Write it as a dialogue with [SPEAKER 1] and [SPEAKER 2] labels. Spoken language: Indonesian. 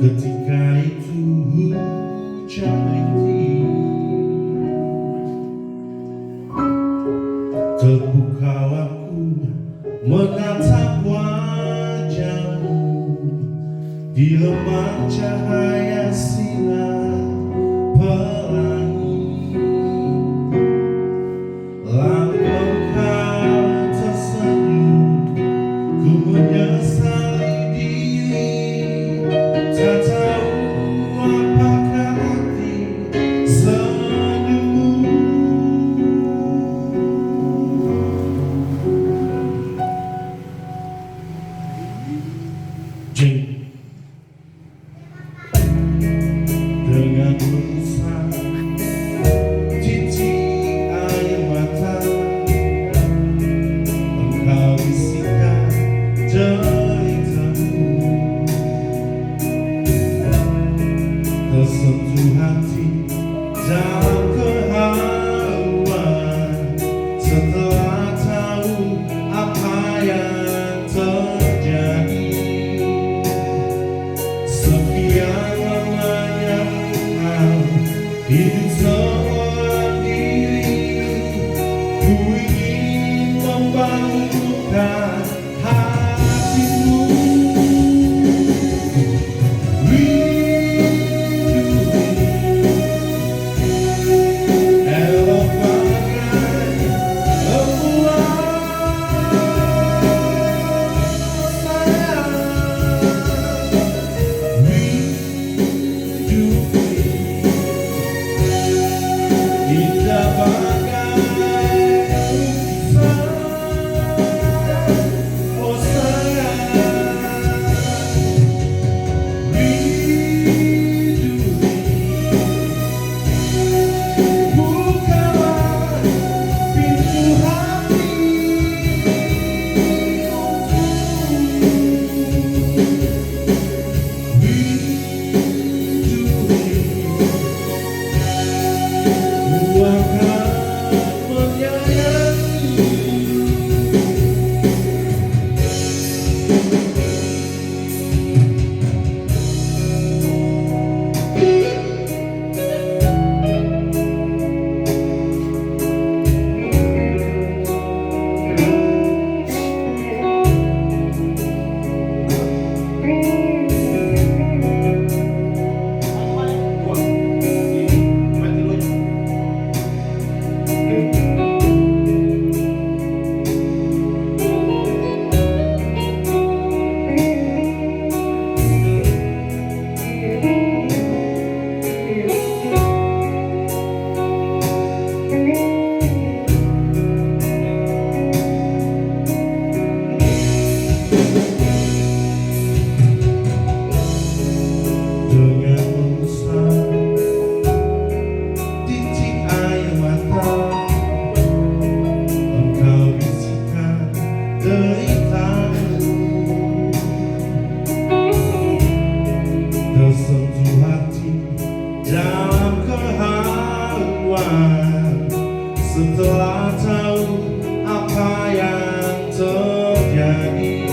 [SPEAKER 1] Ketika itu hujan rintik, terpukau aku menatap wajahmu di lemah cahaya sinar pelangi. Lalu engkau tersenyum, ku menyesali diri, tak tahu apakah arti senyummu. Dengan mengusap titik air mata, engkau bisikan deritamu, tersentuh hati dalam keharuan setelah tahu apa yang terjadi. Sekian lamanya kau hidup seorang diri, ku ingin membangunkan hatimu. Elok bagai rembulan sayang, indah bagai lukisan, oh sayang. Bukalah pintu hati untukku, akan menyayangi. Dengan mengusap titik air mata, engkau bisikan deritamu, tersentuh hati dalam keharuan setelah tahu apa yang terjadi.